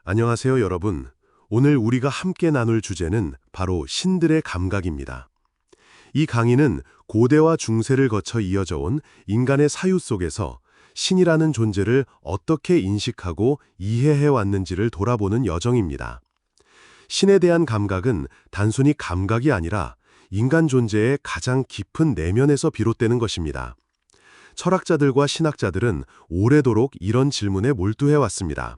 안녕하세요, 여러분. 오늘 우리가 함께 나눌 주제는 바로 신들의 감각입니다. 이 강의는 고대와 중세를 거쳐 이어져 온 인간의 사유 속에서 신이라는 존재를 어떻게 인식하고 이해해 왔는지를 돌아보는 여정입니다. 신에 대한 감각은 단순히 감각이 아니라 인간 존재의 가장 깊은 내면에서 비롯되는 것입니다. 철학자들과 신학자들은 오래도록 이런 질문에 몰두해 왔습니다.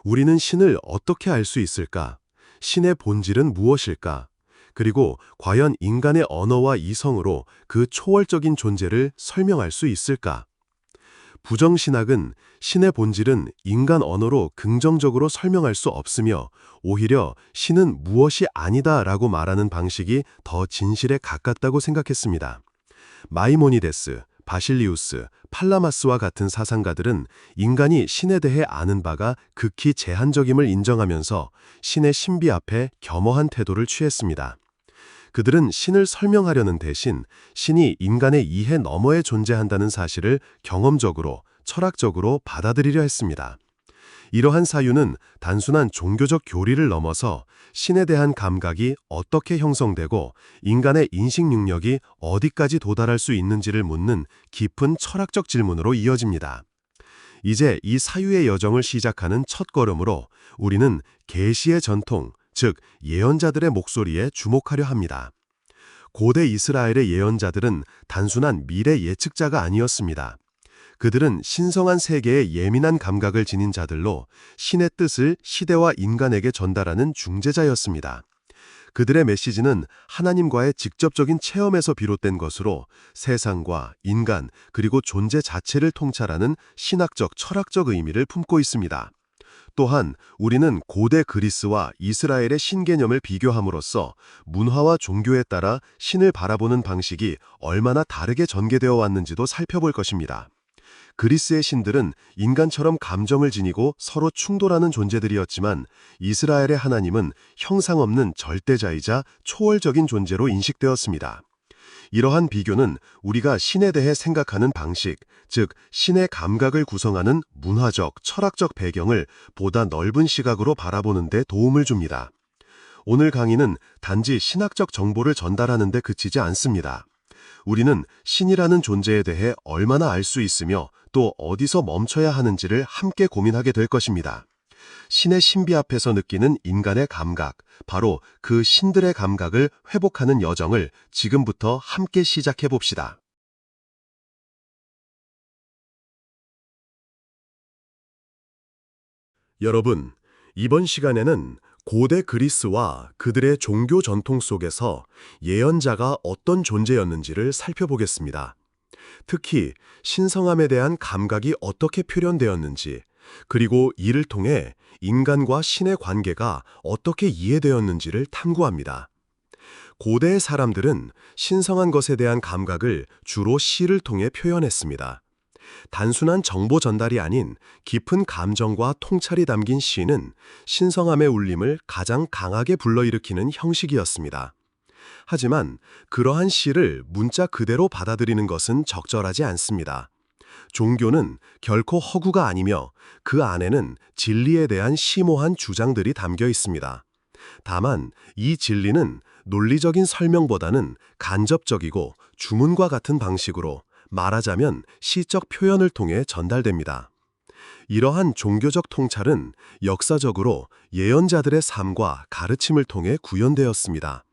우리는 신을 어떻게 알 수 있을까? 신의 본질은 무엇일까? 그리고 과연 인간의 언어와 이성으로 그 초월적인 존재를 설명할 수 있을까? 부정신학은 신의 본질은 인간 언어로 긍정적으로 설명할 수 없으며 오히려 신은 무엇이 아니다라고 말하는 방식이 더 진실에 가깝다고 생각했습니다. 마이모니데스, 바실리우스, 팔라마스와 같은 사상가들은 인간이 신에 대해 아는 바가 극히 제한적임을 인정하면서 신의 신비 앞에 겸허한 태도를 취했습니다. 그들은 신을 설명하려는 대신 신이 인간의 이해 너머에 존재한다는 사실을 경험적으로, 철학적으로 받아들이려 했습니다. 이러한 사유는 단순한 종교적 교리를 넘어서 신에 대한 감각이 어떻게 형성되고 인간의 인식 능력이 어디까지 도달할 수 있는지를 묻는 깊은 철학적 질문으로 이어집니다. 이제 이 사유의 여정을 시작하는 첫걸음으로 우리는 계시의 전통, 즉 예언자들의 목소리에 주목하려 합니다. 고대 이스라엘의 예언자들은 단순한 미래 예측자가 아니었습니다. 그들은 신성한 세계에 예민한 감각을 지닌 자들로 신의 뜻을 시대와 인간에게 전달하는 중재자였습니다. 그들의 메시지는 하나님과의 직접적인 체험에서 비롯된 것으로 세상과 인간 그리고 존재 자체를 통찰하는 신학적, 철학적 의미를 품고 있습니다. 또한 우리는 고대 그리스와 이스라엘의 신개념을 비교함으로써 문화와 종교에 따라 신을 바라보는 방식이 얼마나 다르게 전개되어 왔는지도 살펴볼 것입니다. 그리스의 신들은 인간처럼 감정을 지니고 서로 충돌하는 존재들이었지만 이스라엘의 하나님은 형상 없는 절대자이자 초월적인 존재로 인식되었습니다. 이러한 비교는 우리가 신에 대해 생각하는 방식, 즉 신의 감각을 구성하는 문화적, 철학적 배경을 보다 넓은 시각으로 바라보는 데 도움을 줍니다. 오늘 강의는 단지 신학적 정보를 전달하는 데 그치지 않습니다. 우리는 신이라는 존재에 대해 얼마나 알 수 있으며 또 어디서 멈춰야 하는지를 함께 고민하게 될 것입니다. 신의 신비 앞에서 느끼는 인간의 감각, 바로 그 신들의 감각을 회복하는 여정을 지금부터 함께 시작해 봅시다. 여러분, 이번 시간에는 고대 그리스와 그들의 종교 전통 속에서 예언자가 어떤 존재였는지를 살펴보겠습니다. 특히 신성함에 대한 감각이 어떻게 표현되었는지, 그리고 이를 통해 인간과 신의 관계가 어떻게 이해되었는지를 탐구합니다. 고대의 사람들은 신성한 것에 대한 감각을 주로 시를 통해 표현했습니다. 단순한 정보 전달이 아닌 깊은 감정과 통찰이 담긴 시는 신성함의 울림을 가장 강하게 불러일으키는 형식이었습니다. 하지만 그러한 시를 문자 그대로 받아들이는 것은 적절하지 않습니다. 종교는 결코 허구가 아니며 그 안에는 진리에 대한 심오한 주장들이 담겨 있습니다. 다만 이 진리는 논리적인 설명보다는 간접적이고 주문과 같은 방식으로, 말하자면 시적 표현을 통해 전달됩니다. 이러한 종교적 통찰은 역사적으로 예언자들의 삶과 가르침을 통해 구현되었습니다.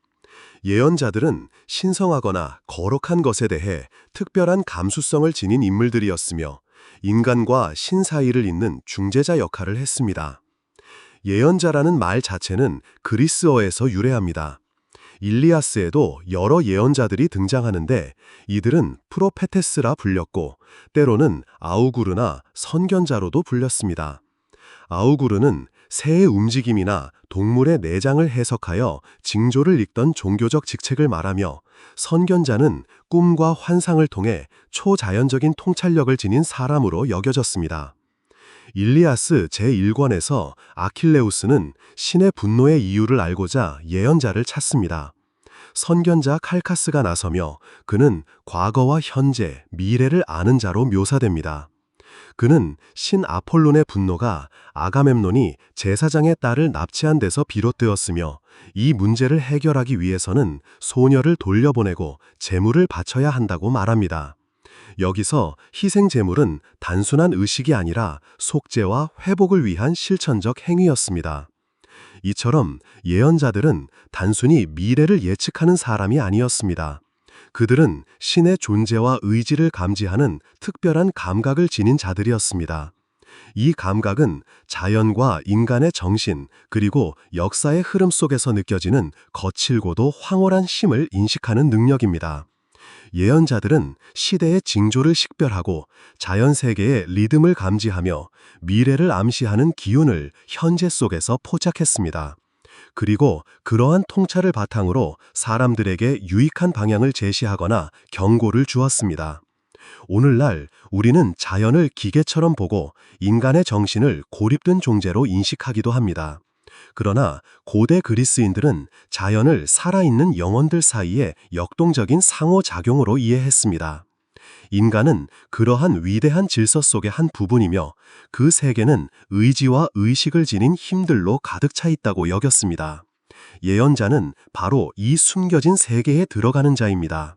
예언자들은 신성하거나 거룩한 것에 대해 특별한 감수성을 지닌 인물들이었으며 인간과 신 사이를 잇는 중재자 역할을 했습니다. 예언자라는 말 자체는 그리스어에서 유래합니다. 일리아스에도 여러 예언자들이 등장하는데 이들은 프로페테스라 불렸고 때로는 아우구르나 선견자로도 불렸습니다. 아우구르는 새의 움직임이나 동물의 내장을 해석하여 징조를 읽던 종교적 직책을 말하며 선견자는 꿈과 환상을 통해 초자연적인 통찰력을 지닌 사람으로 여겨졌습니다. 일리아스 제1권에서 아킬레우스는 신의 분노의 이유를 알고자 예언자를 찾습니다. 선견자 칼카스가 나서며 그는 과거와 현재, 미래를 아는 자로 묘사됩니다. 그는 신 아폴론의 분노가 아가멤논이 제사장의 딸을 납치한 데서 비롯되었으며 이 문제를 해결하기 위해서는 소녀를 돌려보내고 제물을 바쳐야 한다고 말합니다. 여기서 희생 제물은 단순한 의식이 아니라 속죄와 회복을 위한 실천적 행위였습니다. 이처럼 예언자들은 단순히 미래를 예측하는 사람이 아니었습니다. 그들은 신의 존재와 의지를 감지하는 특별한 감각을 지닌 자들이었습니다. 이 감각은 자연과 인간의 정신, 그리고 역사의 흐름 속에서 느껴지는 거칠고도 황홀한 힘을 인식하는 능력입니다. 예언자들은 시대의 징조를 식별하고 자연 세계의 리듬을 감지하며 미래를 암시하는 기운을 현재 속에서 포착했습니다. 그리고 그러한 통찰을 바탕으로 사람들에게 유익한 방향을 제시하거나 경고를 주었습니다. 오늘날 우리는 자연을 기계처럼 보고 인간의 정신을 고립된 존재로 인식하기도 합니다. 그러나 고대 그리스인들은 자연을 살아있는 영혼들 사이의 역동적인 상호작용으로 이해했습니다. 인간은 그러한 위대한 질서 속의 한 부분이며 그 세계는 의지와 의식을 지닌 힘들로 가득 차 있다고 여겼습니다. 예언자는 바로 이 숨겨진 세계에 들어가는 자입니다.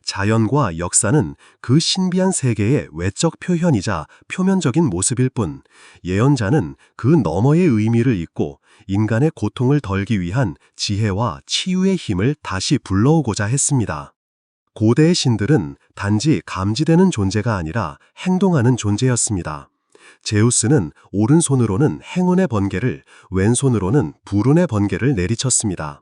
자연과 역사는 그 신비한 세계의 외적 표현이자 표면적인 모습일 뿐, 예언자는 그 너머의 의미를 잇고 인간의 고통을 덜기 위한 지혜와 치유의 힘을 다시 불러오고자 했습니다. 고대의 신들은 단지 감지되는 존재가 아니라 행동하는 존재였습니다. 제우스는 오른손으로는 행운의 번개를, 왼손으로는 불운의 번개를 내리쳤습니다.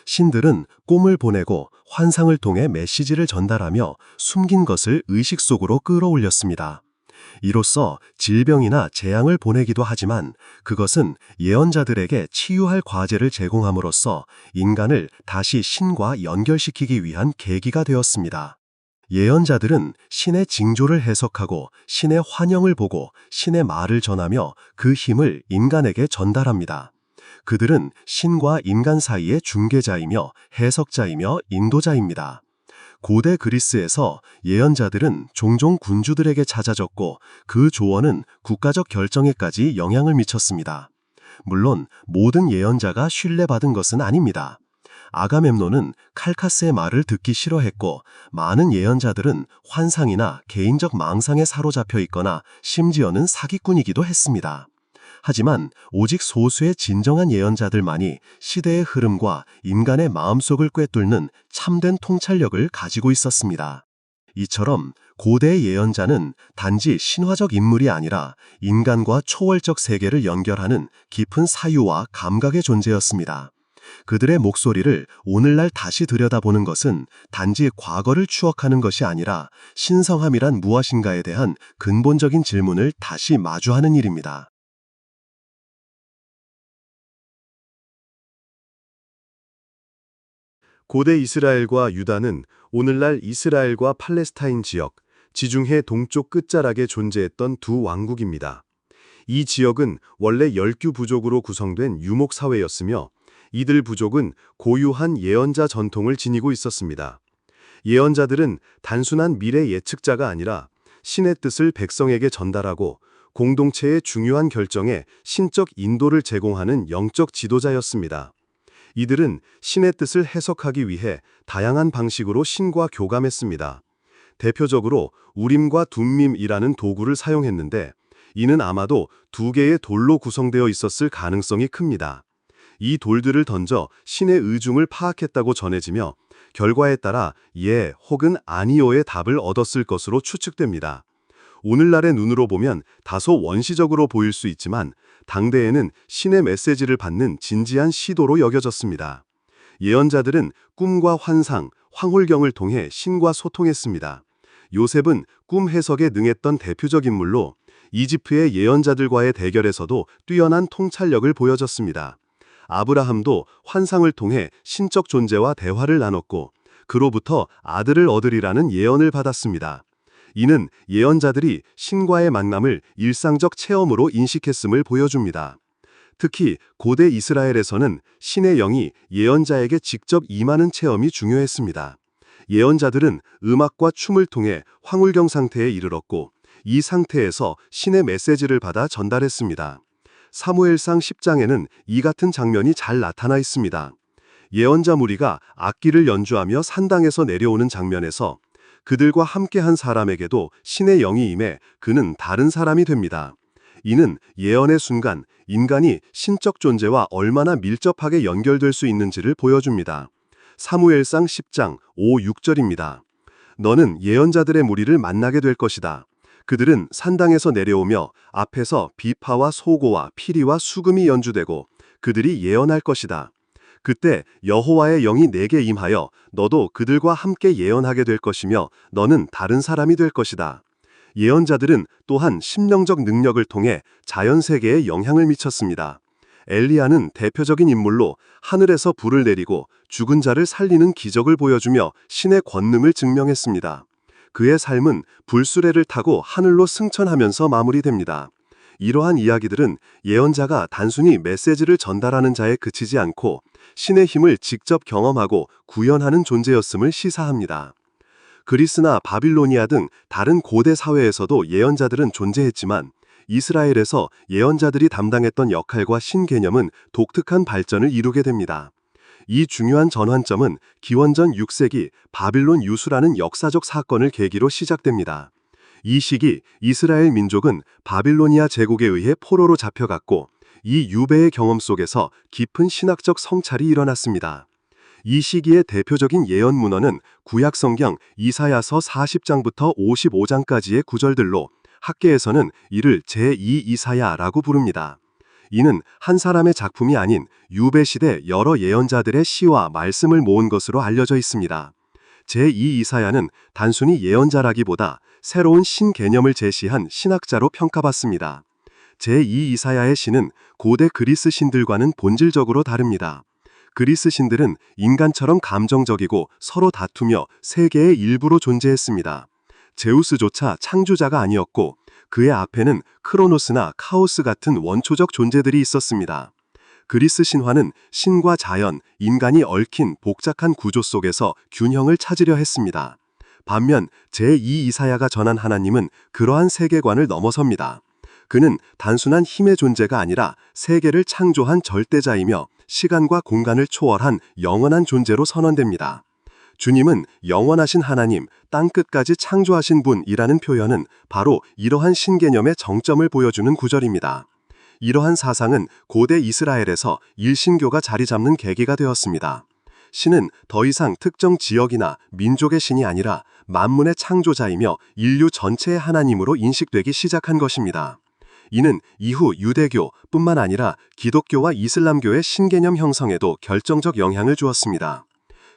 신들은 꿈을 보내고 환상을 통해 메시지를 전달하며 숨긴 것을 의식 속으로 끌어올렸습니다. 이로써 질병이나 재앙을 보내기도 하지만 그것은 예언자들에게 치유할 과제를 제공함으로써 인간을 다시 신과 연결시키기 위한 계기가 되었습니다. 예언자들은 신의 징조를 해석하고 신의 환영을 보고 신의 말을 전하며 그 힘을 인간에게 전달합니다. 그들은 신과 인간 사이의 중개자이며 해석자이며 인도자입니다. 고대 그리스에서 예언자들은 종종 군주들에게 찾아졌고 그 조언은 국가적 결정에까지 영향을 미쳤습니다. 물론 모든 예언자가 신뢰받은 것은 아닙니다. 아가멤논은 칼카스의 말을 듣기 싫어했고 많은 예언자들은 환상이나 개인적 망상에 사로잡혀 있거나 심지어는 사기꾼이기도 했습니다. 하지만 오직 소수의 진정한 예언자들만이 시대의 흐름과 인간의 마음속을 꿰뚫는 참된 통찰력을 가지고 있었습니다. 이처럼 고대의 예언자는 단지 신화적 인물이 아니라 인간과 초월적 세계를 연결하는 깊은 사유와 감각의 존재였습니다. 그들의 목소리를 오늘날 다시 들여다보는 것은 단지 과거를 추억하는 것이 아니라 신성함이란 무엇인가에 대한 근본적인 질문을 다시 마주하는 일입니다. 고대 이스라엘과 유다는 오늘날 이스라엘과 팔레스타인 지역, 지중해 동쪽 끝자락에 존재했던 두 왕국입니다. 이 지역은 원래 10개 부족으로 구성된 유목사회였으며 이들 부족은 고유한 예언자 전통을 지니고 있었습니다. 예언자들은 단순한 미래 예측자가 아니라 신의 뜻을 백성에게 전달하고 공동체의 중요한 결정에 신적 인도를 제공하는 영적 지도자였습니다. 이들은 신의 뜻을 해석하기 위해 다양한 방식으로 신과 교감했습니다. 대표적으로 우림과 둠밈이라는 도구를 사용했는데 이는 아마도 2개의 돌로 구성되어 있었을 가능성이 큽니다. 이 돌들을 던져 신의 의중을 파악했다고 전해지며 결과에 따라 예 혹은 아니요의 답을 얻었을 것으로 추측됩니다. 오늘날의 눈으로 보면 다소 원시적으로 보일 수 있지만 당대에는 신의 메시지를 받는 진지한 시도로 여겨졌습니다. 예언자들은 꿈과 환상, 황홀경을 통해 신과 소통했습니다. 요셉은 꿈 해석에 능했던 대표적 인물로 이집트의 예언자들과의 대결에서도 뛰어난 통찰력을 보여줬습니다. 아브라함도 환상을 통해 신적 존재와 대화를 나눴고 그로부터 아들을 얻으리라는 예언을 받았습니다. 이는 예언자들이 신과의 만남을 일상적 체험으로 인식했음을 보여줍니다. 특히 고대 이스라엘에서는 신의 영이 예언자에게 직접 임하는 체험이 중요했습니다. 예언자들은 음악과 춤을 통해 황홀경 상태에 이르렀고 이 상태에서 신의 메시지를 받아 전달했습니다. 사무엘상 10장에는 이 같은 장면이 잘 나타나 있습니다. 예언자 무리가 악기를 연주하며 산당에서 내려오는 장면에서 그들과 함께한 사람에게도 신의 영이 임해 그는 다른 사람이 됩니다. 이는 예언의 순간 인간이 신적 존재와 얼마나 밀접하게 연결될 수 있는지를 보여줍니다. 사무엘상 10장 5, 6절입니다. 너는 예언자들의 무리를 만나게 될 것이다. 그들은 산당에서 내려오며 앞에서 비파와 소고와 피리와 수금이 연주되고 그들이 예언할 것이다. 그때 여호와의 영이 내게 임하여 너도 그들과 함께 예언하게 될 것이며 너는 다른 사람이 될 것이다. 예언자들은 또한 심령적 능력을 통해 자연세계에 영향을 미쳤습니다. 엘리야는 대표적인 인물로 하늘에서 불을 내리고 죽은 자를 살리는 기적을 보여주며 신의 권능을 증명했습니다. 그의 삶은 불수레를 타고 하늘로 승천하면서 마무리됩니다. 이러한 이야기들은 예언자가 단순히 메시지를 전달하는 자에 그치지 않고 신의 힘을 직접 경험하고 구현하는 존재였음을 시사합니다. 그리스나 바빌로니아 등 다른 고대 사회에서도 예언자들은 존재했지만 이스라엘에서 예언자들이 담당했던 역할과 신개념은 독특한 발전을 이루게 됩니다. 이 중요한 전환점은 기원전 6세기 바빌론 유수라는 역사적 사건을 계기로 시작됩니다. 이 시기 이스라엘 민족은 바빌로니아 제국에 의해 포로로 잡혀갔고 이 유배의 경험 속에서 깊은 신학적 성찰이 일어났습니다. 이 시기의 대표적인 예언 문헌은 구약 성경 이사야서 40장부터 55장까지의 구절들로 학계에서는 이를 제2 이사야라고 부릅니다. 이는 한 사람의 작품이 아닌 유배시대 여러 예언자들의 시와 말씀을 모은 것으로 알려져 있습니다. 제2 이사야는 단순히 예언자라기보다 새로운 신개념을 제시한 신학자로 평가받습니다. 제2 이사야의 시는 고대 그리스 신들과는 본질적으로 다릅니다. 그리스 신들은 인간처럼 감정적이고 서로 다투며 세계의 일부로 존재했습니다. 제우스조차 창조자가 아니었고 그의 앞에는 크로노스나 카오스 같은 원초적 존재들이 있었습니다. 그리스 신화는 신과 자연, 인간이 얽힌 복잡한 구조 속에서 균형을 찾으려 했습니다. 반면 제2 이사야가 전한 하나님은 그러한 세계관을 넘어섭니다. 그는 단순한 힘의 존재가 아니라 세계를 창조한 절대자이며 시간과 공간을 초월한 영원한 존재로 선언됩니다. 주님은 영원하신 하나님, 땅끝까지 창조하신 분이라는 표현은 바로 이러한 신개념의 정점을 보여주는 구절입니다. 이러한 사상은 고대 이스라엘에서 일신교가 자리 잡는 계기가 되었습니다. 신은 더 이상 특정 지역이나 민족의 신이 아니라 만문의 창조자이며 인류 전체의 하나님으로 인식되기 시작한 것입니다. 이는 이후 유대교뿐만 아니라 기독교와 이슬람교의 신개념 형성에도 결정적 영향을 주었습니다.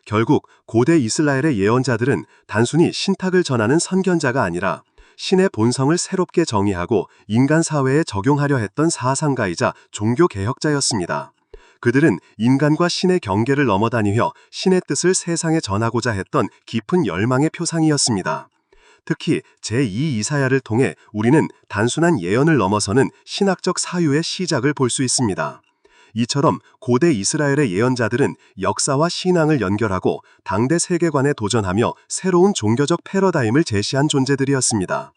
결국 고대 이스라엘의 예언자들은 단순히 신탁을 전하는 선견자가 아니라 신의 본성을 새롭게 정의하고 인간 사회에 적용하려 했던 사상가이자 종교개혁자였습니다. 그들은 인간과 신의 경계를 넘어다니며 신의 뜻을 세상에 전하고자 했던 깊은 열망의 표상이었습니다. 특히 제2 이사야를 통해 우리는 단순한 예언을 넘어서는 신학적 사유의 시작을 볼 수 있습니다. 이처럼 고대 이스라엘의 예언자들은 역사와 신앙을 연결하고 당대 세계관에 도전하며 새로운 종교적 패러다임을 제시한 존재들이었습니다.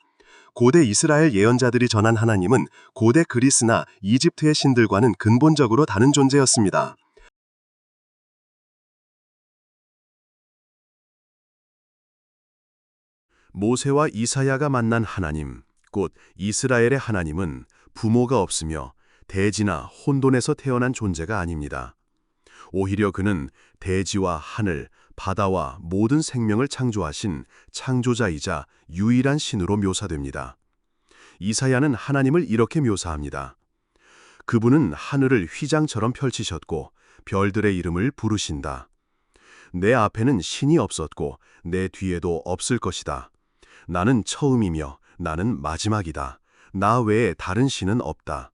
고대 이스라엘 예언자들이 전한 하나님은 고대 그리스나 이집트의 신들과는 근본적으로 다른 존재였습니다. 모세와 이사야가 만난 하나님, 곧 이스라엘의 하나님은 부모가 없으며 대지나 혼돈에서 태어난 존재가 아닙니다. 오히려 그는 대지와 하늘, 바다와 모든 생명을 창조하신 창조자이자 유일한 신으로 묘사됩니다. 이사야는 하나님을 이렇게 묘사합니다. 그분은 하늘을 휘장처럼 펼치셨고 별들의 이름을 부르신다. 내 앞에는 신이 없었고 내 뒤에도 없을 것이다. 나는 처음이며 나는 마지막이다. 나 외에 다른 신은 없다.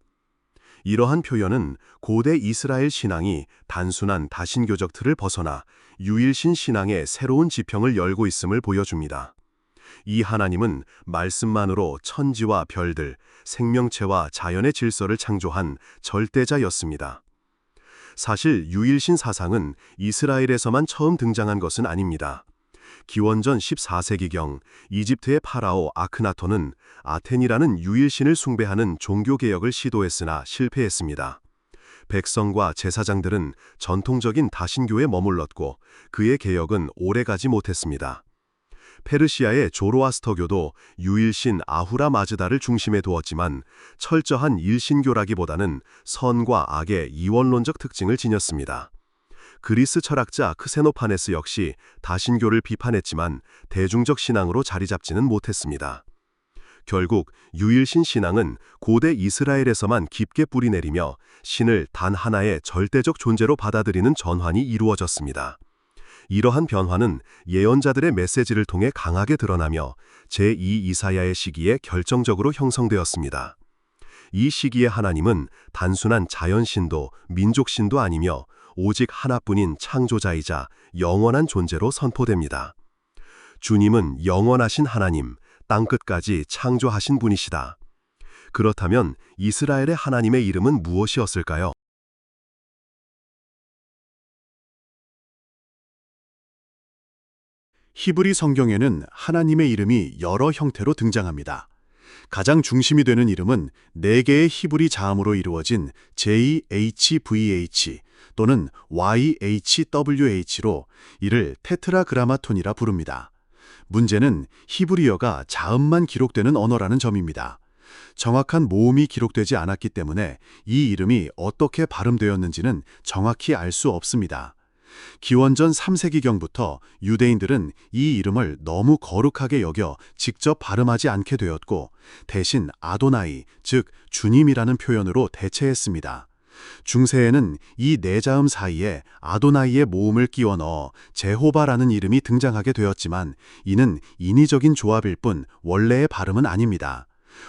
이러한 표현은 고대 이스라엘 신앙이 단순한 다신교적 틀을 벗어나 유일신 신앙의 새로운 지평을 열고 있음을 보여줍니다. 이 하나님은 말씀만으로 천지와 별들, 생명체와 자연의 질서를 창조한 절대자였습니다. 사실 유일신 사상은 이스라엘에서만 처음 등장한 것은 아닙니다. 기원전 14세기경 이집트의 파라오 아크나톤은 아텐이라는 유일신을 숭배하는 종교개혁을 시도했으나 실패했습니다. 백성과 제사장들은 전통적인 다신교에 머물렀고 그의 개혁은 오래가지 못했습니다. 페르시아의 조로아스터교도 유일신 아후라 마즈다를 중심에 두었지만 철저한 일신교라기보다는 선과 악의 이원론적 특징을 지녔습니다. 그리스 철학자 크세노파네스 역시 다신교를 비판했지만 대중적 신앙으로 자리 잡지는 못했습니다. 결국 유일신 신앙은 고대 이스라엘에서만 깊게 뿌리내리며 신을 단 하나의 절대적 존재로 받아들이는 전환이 이루어졌습니다. 이러한 변화는 예언자들의 메시지를 통해 강하게 드러나며 제2 이사야의 시기에 결정적으로 형성되었습니다. 이 시기의 하나님은 단순한 자연신도 민족신도 아니며 오직 하나뿐인 창조자이자 영원한 존재로 선포됩니다. 주님은 영원하신 하나님, 땅끝까지 창조하신 분이시다. 그렇다면 이스라엘의 하나님의 이름은 무엇이었을까요? 히브리 성경에는 하나님의 이름이 여러 형태로 등장합니다. 가장 중심이 되는 이름은 4개의 히브리 자음으로 이루어진 JHVH 또는 YHWH로 이를 테트라그라마톤이라 부릅니다. 문제는 히브리어가 자음만 기록되는 언어라는 점입니다. 정확한 모음이 기록되지 않았기 때문에 이 이름이 어떻게 발음되었는지는 정확히 알 수 없습니다. 기원전 3세기경부터 유대인들은 이 이름을 너무 거룩하게 여겨 직접 발음하지 않게 되었고 대신 아도나이, 즉 주님이라는 표현으로 대체했습니다. 중세에는 이 4자음 사이에 아도나이의 모음을 끼워 넣어 제호바라는 이름이 등장하게 되었지만 이는 인위적인 조합일 뿐 원래의 발음은 아닙니다.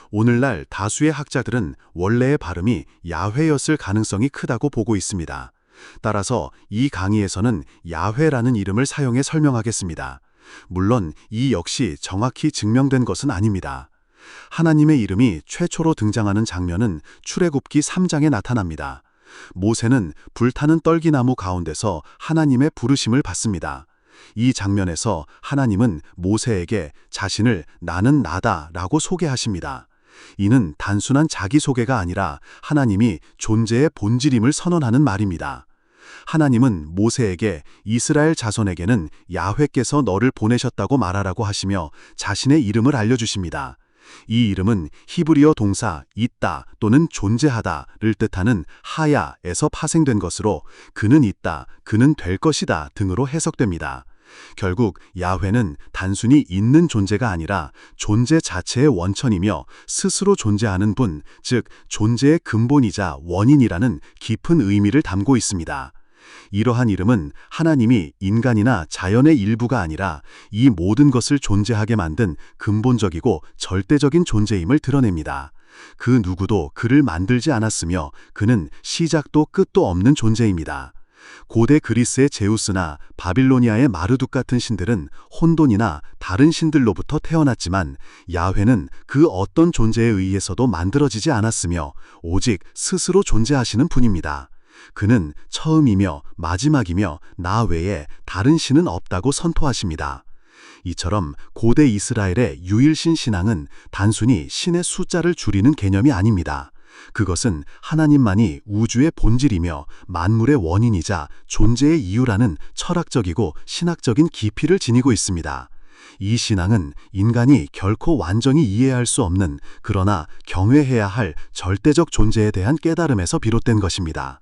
오늘날 다수의 학자들은 원래의 발음이 야훼였을 가능성이 크다고 보고 있습니다. 따라서 이 강의에서는 야훼라는 이름을 사용해 설명하겠습니다. 물론 이 역시 정확히 증명된 것은 아닙니다. 하나님의 이름이 최초로 등장하는 장면은 출애굽기 3장에 나타납니다. 모세는 불타는 떨기나무 가운데서 하나님의 부르심을 받습니다. 이 장면에서 하나님은 모세에게 자신을 나는 나다 라고 소개하십니다. 이는 단순한 자기소개가 아니라 하나님이 존재의 본질임을 선언하는 말입니다. 하나님은 모세에게 이스라엘 자손에게는 야훼께서 너를 보내셨다고 말하라고 하시며 자신의 이름을 알려주십니다. 이 이름은 히브리어 동사 있다 또는 존재하다를 뜻하는 하야에서 파생된 것으로 그는 있다, 그는 될 것이다 등으로 해석됩니다. 결국 야훼는 단순히 있는 존재가 아니라 존재 자체의 원천이며 스스로 존재하는 분, 즉 존재의 근본이자 원인이라는 깊은 의미를 담고 있습니다. 이러한 이름은 하나님이 인간이나 자연의 일부가 아니라 이 모든 것을 존재하게 만든 근본적이고 절대적인 존재임을 드러냅니다. 그 누구도 그를 만들지 않았으며 그는 시작도 끝도 없는 존재입니다. 고대 그리스의 제우스나 바빌로니아의 마르둑 같은 신들은 혼돈이나 다른 신들로부터 태어났지만 야훼는 그 어떤 존재에 의해서도 만들어지지 않았으며 오직 스스로 존재하시는 분입니다. 그는 처음이며 마지막이며 나 외에 다른 신은 없다고 선포하십니다. 이처럼 고대 이스라엘의 유일신 신앙은 단순히 신의 숫자를 줄이는 개념이 아닙니다. 그것은 하나님만이 우주의 본질이며 만물의 원인이자 존재의 이유라는 철학적이고 신학적인 깊이를 지니고 있습니다. 이 신앙은 인간이 결코 완전히 이해할 수 없는 그러나 경외해야 할 절대적 존재에 대한 깨달음에서 비롯된 것입니다.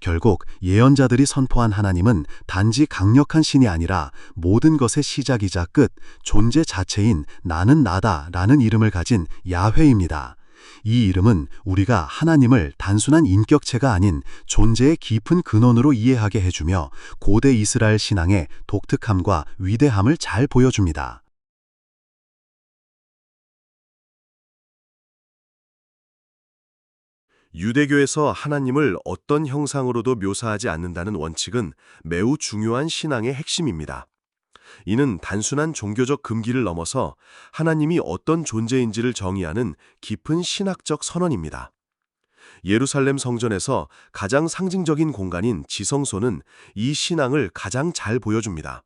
결국 예언자들이 선포한 하나님은 단지 강력한 신이 아니라 모든 것의 시작이자 끝, 존재 자체인 나는 나다라는 이름을 가진 야훼입니다. 이 이름은 우리가 하나님을 단순한 인격체가 아닌 존재의 깊은 근원으로 이해하게 해주며 고대 이스라엘 신앙의 독특함과 위대함을 잘 보여줍니다. 유대교에서 하나님을 어떤 형상으로도 묘사하지 않는다는 원칙은 매우 중요한 신앙의 핵심입니다. 이는 단순한 종교적 금기를 넘어서 하나님이 어떤 존재인지를 정의하는 깊은 신학적 선언입니다. 예루살렘 성전에서 가장 상징적인 공간인 지성소는 이 신앙을 가장 잘 보여줍니다.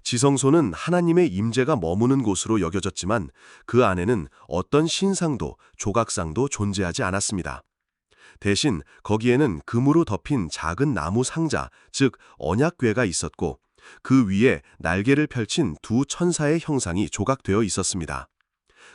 지성소는 하나님의 임재가 머무는 곳으로 여겨졌지만 그 안에는 어떤 신상도 조각상도 존재하지 않았습니다. 대신 거기에는 금으로 덮인 작은 나무 상자, 즉 언약궤가 있었고 그 위에 날개를 펼친 두 천사의 형상이 조각되어 있었습니다.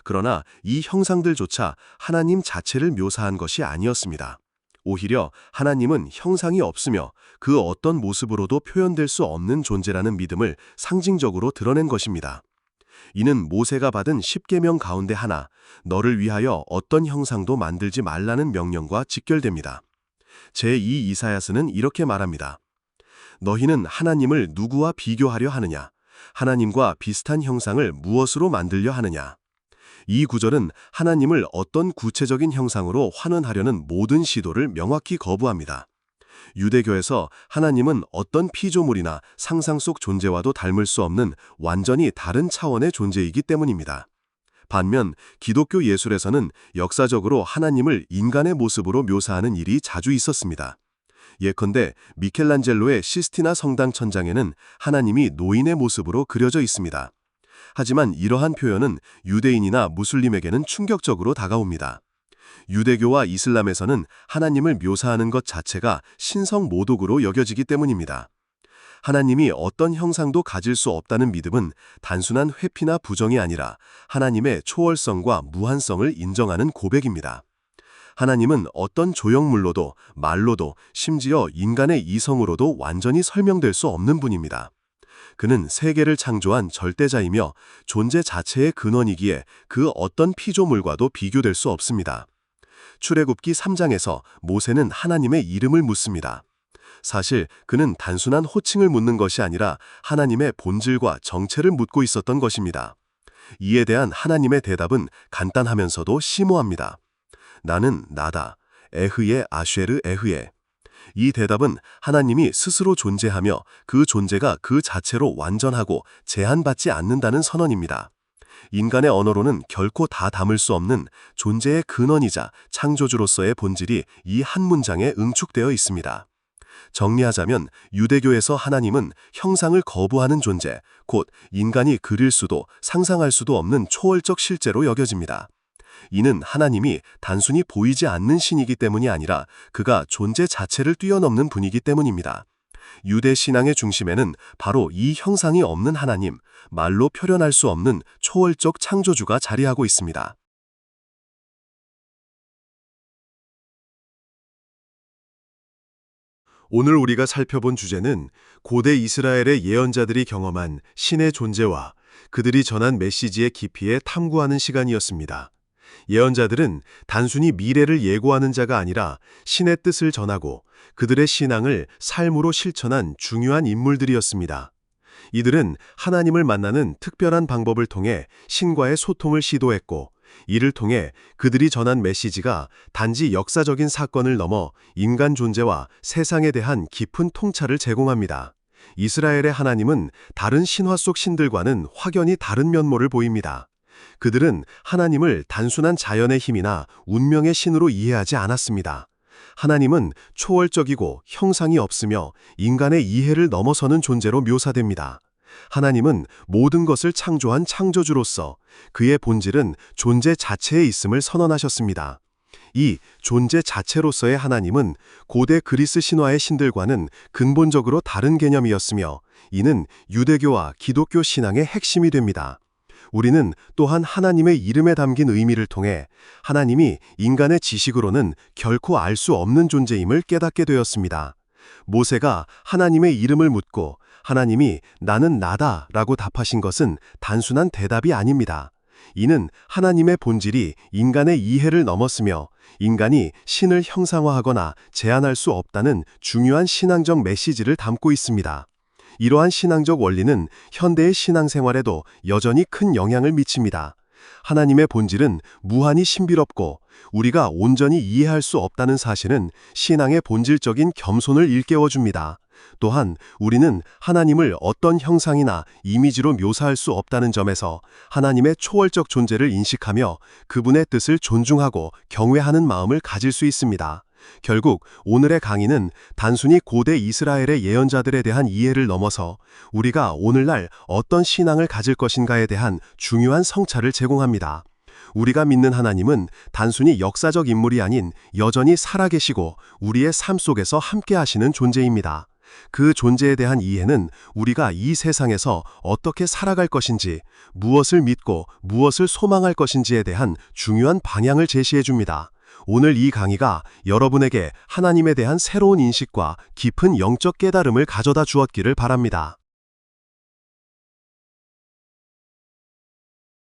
그러나 이 형상들조차 하나님 자체를 묘사한 것이 아니었습니다. 오히려 하나님은 형상이 없으며 그 어떤 모습으로도 표현될 수 없는 존재라는 믿음을 상징적으로 드러낸 것입니다. 이는 모세가 받은 10계명 가운데 하나, 너를 위하여 어떤 형상도 만들지 말라는 명령과 직결됩니다. 제2 이사야서는 이렇게 말합니다. 너희는 하나님을 누구와 비교하려 하느냐? 하나님과 비슷한 형상을 무엇으로 만들려 하느냐? 이 구절은 하나님을 어떤 구체적인 형상으로 환원하려는 모든 시도를 명확히 거부합니다. 유대교에서 하나님은 어떤 피조물이나 상상 속 존재와도 닮을 수 없는 완전히 다른 차원의 존재이기 때문입니다. 반면 기독교 예술에서는 역사적으로 하나님을 인간의 모습으로 묘사하는 일이 자주 있었습니다. 예컨대 미켈란젤로의 시스티나 성당 천장에는 하나님이 노인의 모습으로 그려져 있습니다. 하지만 이러한 표현은 유대인이나 무슬림에게는 충격적으로 다가옵니다. 유대교와 이슬람에서는 하나님을 묘사하는 것 자체가 신성 모독으로 여겨지기 때문입니다. 하나님이 어떤 형상도 가질 수 없다는 믿음은 단순한 회피나 부정이 아니라 하나님의 초월성과 무한성을 인정하는 고백입니다. 하나님은 어떤 조형물로도 말로도 심지어 인간의 이성으로도 완전히 설명될 수 없는 분입니다. 그는 세계를 창조한 절대자이며 존재 자체의 근원이기에 그 어떤 피조물과도 비교될 수 없습니다. 출애굽기 3장에서 모세는 하나님의 이름을 묻습니다. 사실 그는 단순한 호칭을 묻는 것이 아니라 하나님의 본질과 정체를 묻고 있었던 것입니다. 이에 대한 하나님의 대답은 간단하면서도 심오합니다. 나는 나다. 에흐예 아쉐르 에흐예. 이 대답은 하나님이 스스로 존재하며 그 존재가 그 자체로 완전하고 제한받지 않는다는 선언입니다. 인간의 언어로는 결코 다 담을 수 없는 존재의 근원이자 창조주로서의 본질이 이 한 문장에 응축되어 있습니다. 정리하자면 유대교에서 하나님은 형상을 거부하는 존재, 곧 인간이 그릴 수도 상상할 수도 없는 초월적 실제로 여겨집니다. 이는 하나님이 단순히 보이지 않는 신이기 때문이 아니라 그가 존재 자체를 뛰어넘는 분이기 때문입니다. 유대 신앙의 중심에는 바로 이 형상이 없는 하나님, 말로 표현할 수 없는 초월적 창조주가 자리하고 있습니다. 오늘 우리가 살펴본 주제는 고대 이스라엘의 예언자들이 경험한 신의 존재와 그들이 전한 메시지의 깊이에 탐구하는 시간이었습니다. 예언자들은 단순히 미래를 예고하는 자가 아니라 신의 뜻을 전하고 그들의 신앙을 삶으로 실천한 중요한 인물들이었습니다. 이들은 하나님을 만나는 특별한 방법을 통해 신과의 소통을 시도했고 이를 통해 그들이 전한 메시지가 단지 역사적인 사건을 넘어 인간 존재와 세상에 대한 깊은 통찰을 제공합니다. 이스라엘의 하나님은 다른 신화 속 신들과는 확연히 다른 면모를 보입니다. 그들은 하나님을 단순한 자연의 힘이나 운명의 신으로 이해하지 않았습니다. 하나님은 초월적이고 형상이 없으며 인간의 이해를 넘어서는 존재로 묘사됩니다. 하나님은 모든 것을 창조한 창조주로서 그의 본질은 존재 자체에 있음을 선언하셨습니다. 이 존재 자체로서의 하나님은 고대 그리스 신화의 신들과는 근본적으로 다른 개념이었으며 이는 유대교와 기독교 신앙의 핵심이 됩니다. 우리는 또한 하나님의 이름에 담긴 의미를 통해 하나님이 인간의 지식으로는 결코 알 수 없는 존재임을 깨닫게 되었습니다. 모세가 하나님의 이름을 묻고 하나님이 나는 나다 라고 답하신 것은 단순한 대답이 아닙니다. 이는 하나님의 본질이 인간의 이해를 넘었으며 인간이 신을 형상화하거나 제한할 수 없다는 중요한 신앙적 메시지를 담고 있습니다. 이러한 신앙적 원리는 현대의 신앙생활에도 여전히 큰 영향을 미칩니다. 하나님의 본질은 무한히 신비롭고 우리가 온전히 이해할 수 없다는 사실은 신앙의 본질적인 겸손을 일깨워줍니다. 또한 우리는 하나님을 어떤 형상이나 이미지로 묘사할 수 없다는 점에서 하나님의 초월적 존재를 인식하며 그분의 뜻을 존중하고 경외하는 마음을 가질 수 있습니다. 결국 오늘의 강의는 단순히 고대 이스라엘의 예언자들에 대한 이해를 넘어서 우리가 오늘날 어떤 신앙을 가질 것인가에 대한 중요한 성찰을 제공합니다. 우리가 믿는 하나님은 단순히 역사적 인물이 아닌 여전히 살아계시고 우리의 삶 속에서 함께 하시는 존재입니다. 그 존재에 대한 이해는 우리가 이 세상에서 어떻게 살아갈 것인지, 무엇을 믿고 무엇을 소망할 것인지에 대한 중요한 방향을 제시해 줍니다. 오늘 이 강의가 여러분에게 하나님에 대한 새로운 인식과 깊은 영적 깨달음을 가져다 주었기를 바랍니다.